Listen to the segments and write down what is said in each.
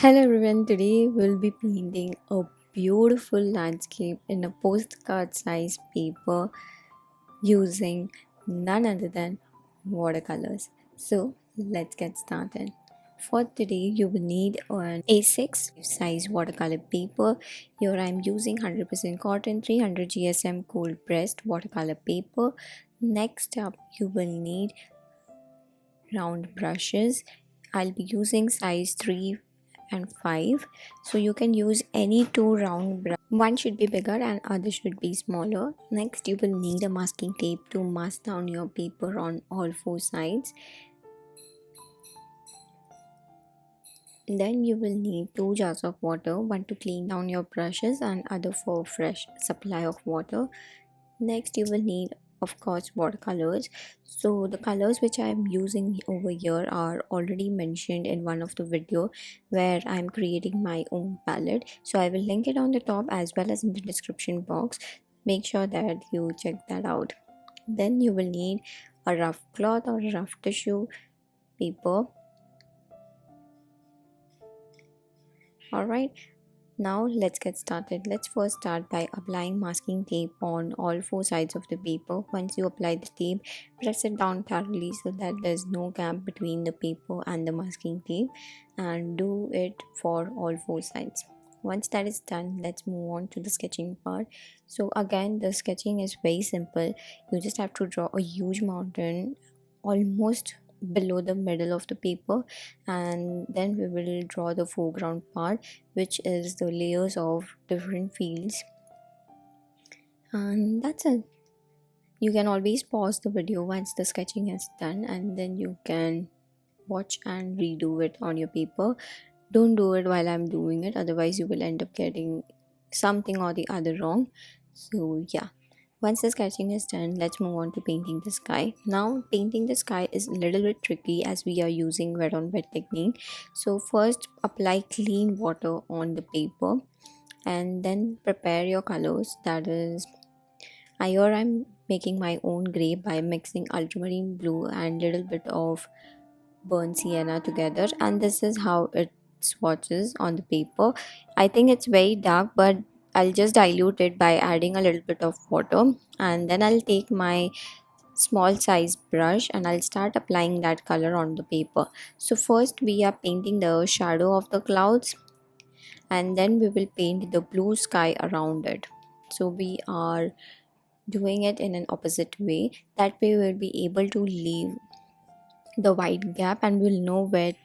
Hello everyone, today we'll be painting a beautiful landscape in a postcard size paper using none other than watercolors. So let's get started. For today, you will need an A6 size watercolor paper. Here I'm using 100% cotton 300 GSM cold pressed watercolor paper. Next up, you will need round brushes. I'll be using size 3 and 5, so you can use any two round brush. One should be bigger and other should be smaller. Next, you will need a masking tape to mask down your paper on all four sides. Then you will need two jars of water, one to clean down your brushes and other for fresh supply of water. Next, you will need, of course, watercolors. So the colors which I am using over here are already mentioned in one of the video where I am creating my own palette. So I will link it on the top as well as in the description box. Make sure that you check that out. Then you will need a rough cloth or a rough tissue paper. Alright, now let's get started. Let's first start by applying masking tape on all four sides of the paper. Once you apply the tape, press it down thoroughly so that there's no gap between the paper and the masking tape, and do it for all four sides. Once that is done, let's move on to the sketching part. So again, the sketching is very simple. You just have to draw a huge mountain almost below the middle of the paper, and then we will draw the foreground part, which is the layers of different fields, and that's it. You can always pause the video once the sketching is done, and then you can watch and redo it on your paper. Don't do it while I'm doing it, otherwise you will end up getting something or the other wrong. So yeah, once the sketching is done, let's move on to painting the sky. Now, painting the sky is a little bit tricky as we are using wet on wet technique. So first, apply clean water on the paper and then prepare your colors. That is, here I'm making my own gray by mixing ultramarine blue and little bit of burnt sienna together, and this is how it swatches on the paper. I think it's very dark, but I'll just dilute it by adding a little bit of water, and then I'll take my small size brush and I'll start applying that color on the paper. So first we are painting the shadow of the clouds, and then we will paint the blue sky around it. So we are doing it in an opposite way. That way we'll be able to leave the white gap and we'll know where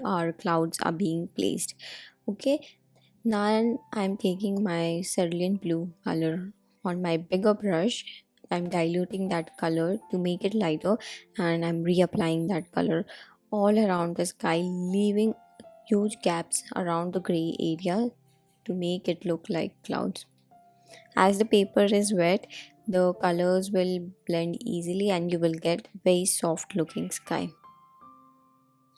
our clouds are being placed. Okay, now I'm taking my cerulean blue color on my bigger brush. I'm diluting that color to make it lighter, and I'm reapplying that color all around the sky, leaving huge gaps around the gray area to make it look like clouds. As the paper is wet, the colors will blend easily and you will get very soft looking sky.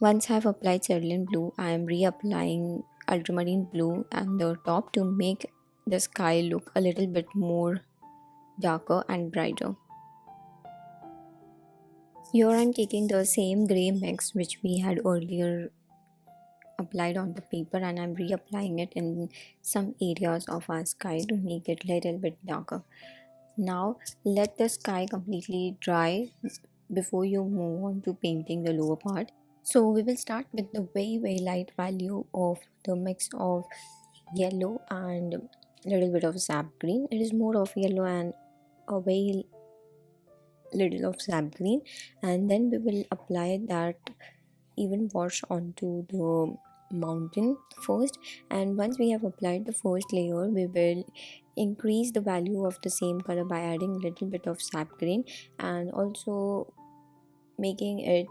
Once I've applied cerulean blue, I am reapplying ultramarine blue on the top to make the sky look a little bit more darker and brighter. Here I'm taking the same gray mix which we had earlier applied on the paper, and I'm reapplying it in some areas of our sky to make it a little bit darker. Now let the sky completely dry before you move on to painting the lower part. So we will start with the very light value of the mix of yellow and little bit of sap green. It is more of yellow and a very little of sap green, and then we will apply that even wash onto the mountain first. And once we have applied the first layer, we will increase the value of the same color by adding little bit of sap green and also making it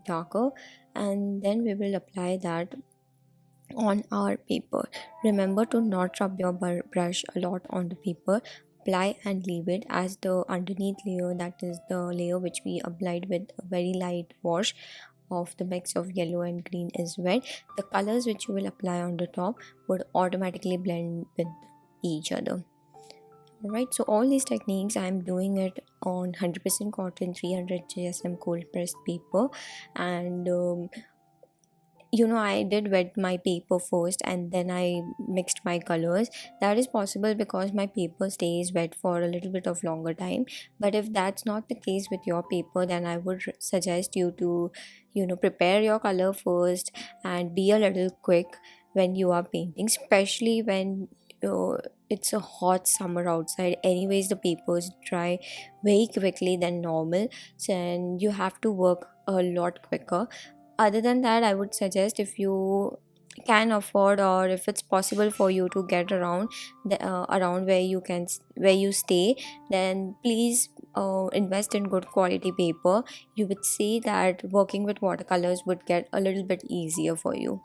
darker, and then we will apply that on our paper. Remember to not rub your brush a lot on the paper. Apply and leave it, as the underneath layer, that is the layer which we applied with a very light wash of the mix of yellow and green, is wet. The colors which you will apply on the top would automatically blend with each other. Alright, so all these techniques I'm doing it on 100% cotton 300 GSM cold pressed paper, and I did wet my paper first and then I mixed my colors. That is possible because my paper stays wet for a little bit of longer time. But if that's not the case with your paper, then I would suggest you to prepare your color first and be a little quick when you are painting, especially when it's a hot summer outside. Anyways, the papers dry very quickly than normal, so and you have to work a lot quicker. Other than that, I would suggest, if you can afford or if it's possible for you to get around around where where you stay, then please invest in good quality paper. You would see that working with watercolors would get a little bit easier for you.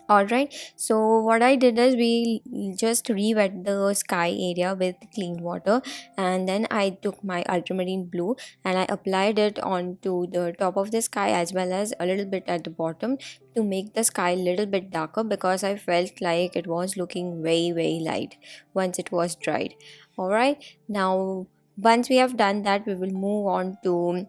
All right, so what I did is we just re-wet the sky area with clean water, and then I took my ultramarine blue and I applied it onto the top of the sky as well as a little bit at the bottom to make the sky a little bit darker, because I felt like it was looking very, very light once it was dried. All right, now once we have done that, we will move on to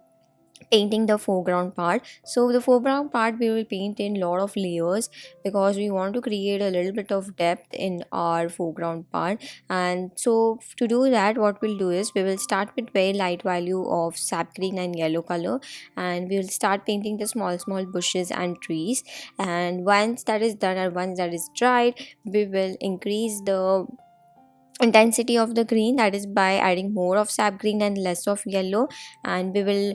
painting the foreground part. So the foreground part we will paint in lot of layers, because we want to create a little bit of depth in our foreground part. And so to do that, what we'll do is we will start with very light value of sap green and yellow color, and we will start painting the small bushes and trees. And once that is done and once that is dried, we will increase the intensity of the green, that is by adding more of sap green and less of yellow. And we will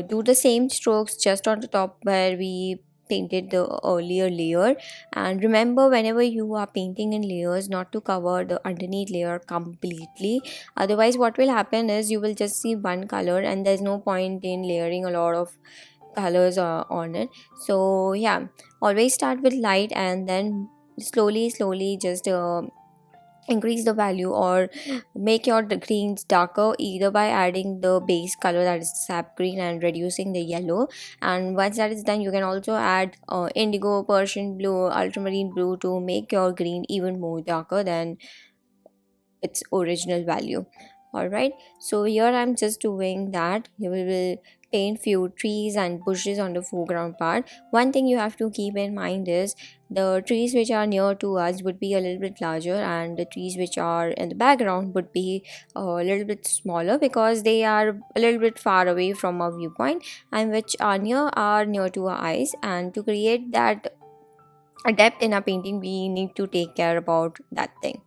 do the same strokes just on the top where we painted the earlier layer. And remember, whenever you are painting in layers, not to cover the underneath layer completely. Otherwise, what will happen is you will just see one color and there's no point in layering a lot of colors on it. So yeah, always start with light and then slowly just increase the value or make your greens darker, either by adding the base color, that is sap green, and reducing the yellow. And once that is done, you can also add indigo, Persian blue, ultramarine blue to make your green even more darker than its original value. All right, so here I'm just doing that. You will paint few trees and bushes on the foreground part. One thing you have to keep in mind is the trees which are near to us would be a little bit larger, and the trees which are in the background would be a little bit smaller, because they are a little bit far away from our viewpoint, and which are near to our eyes. And to create that a depth in our painting, we need to take care about that thing.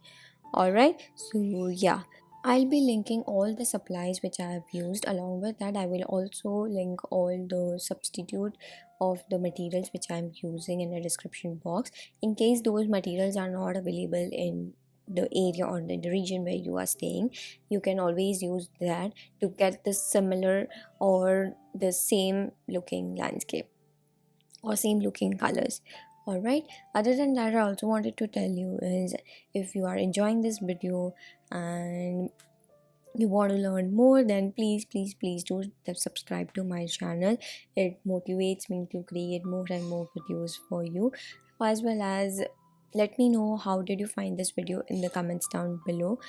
All right, so yeah, I'll be linking all the supplies which I have used. Along with that, I will also link all the substitute of the materials which I'm using in the description box. In case those materials are not available in the area or the region where you are staying, you can always use that to get the similar or the same looking landscape or same looking colors. All right, other than that, I also wanted to tell you is, if you are enjoying this video and you want to learn more, then please do subscribe to my channel. It motivates me to create more and more videos for you, as well as let me know how did you find this video in the comments down below.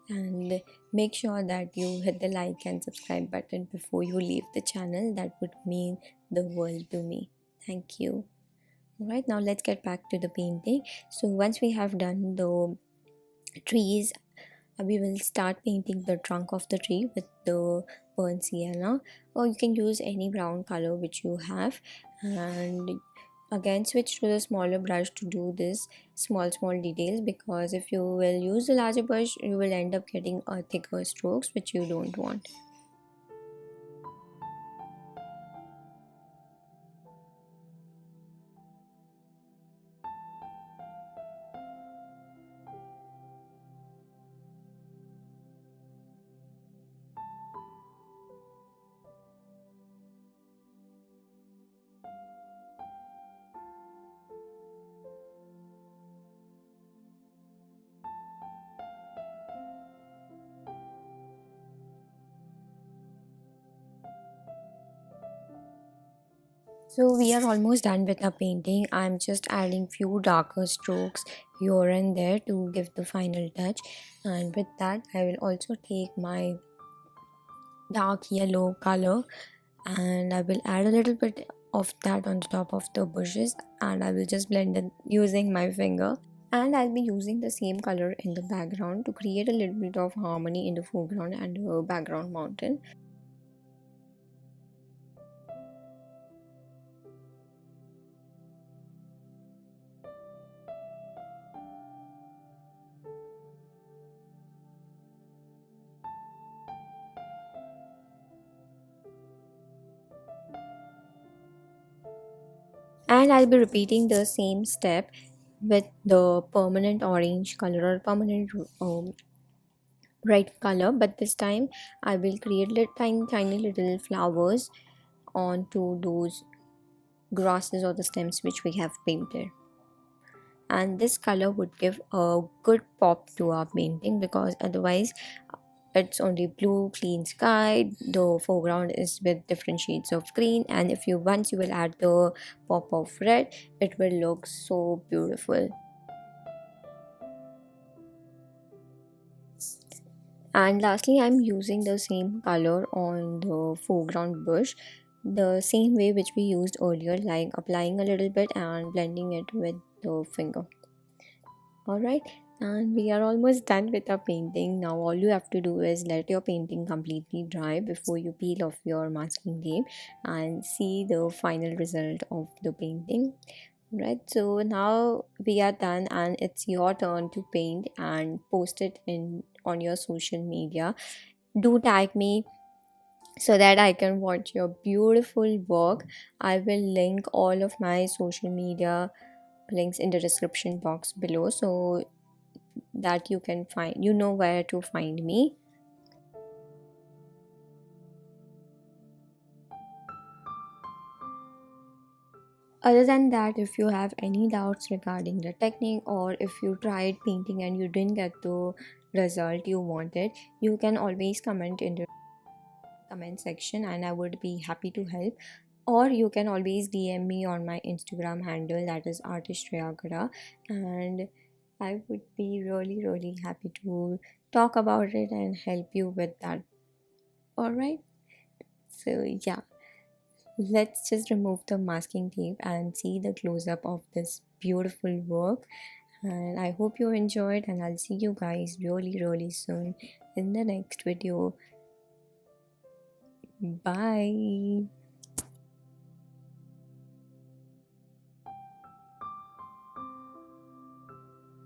And make sure that you hit the like and subscribe button before you leave the channel. That would mean the world to me. Thank you. All right, now let's get back to the painting. So once we have done the trees, we will start painting the trunk of the tree with the burnt sienna, or you can use any brown color which you have. And again, switch to the smaller brush to do this small details, because if you will use the larger brush, you will end up getting a thicker strokes which you don't want. So we are almost done with the painting. I'm just adding few darker strokes here and there to give the final touch. And with that, I will also take my dark yellow color and I will add a little bit of that on the top of the bushes, and I will just blend it using my finger. And I'll be using the same color in the background to create a little bit of harmony in the foreground and the background mountain. And I'll be repeating the same step with the permanent orange color or permanent red color, but this time I will create little tiny little flowers onto those grasses or the stems which we have painted. And this color would give a good pop to our painting, because otherwise it's only blue clean sky, the foreground is with different shades of green, and if you once you will add the pop of red, it will look so beautiful. And lastly, I'm using the same color on the foreground bush, the same way which we used earlier, like applying a little bit and blending it with the finger. All right, and we are almost done with our painting. Now all you have to do is let your painting completely dry before you peel off your masking tape and see the final result of the painting. Right, so now we are done and it's your turn to paint and post it in on your social media. Do tag me so that I can watch your beautiful work. I will link all of my social media links in the description box below, so that you can find, you know where to find me. Other than that, if you have any doubts regarding the technique, or if you tried painting and you didn't get the result you wanted, you can always comment in the comment section and I would be happy to help. Or you can always DM me on my Instagram handle, that is artist and I would be really happy to talk about it and help you with that. All right, so yeah, let's just remove the masking tape and see the close up of this beautiful work. And I hope you enjoyed, and I'll see you guys really soon in the next video. Bye.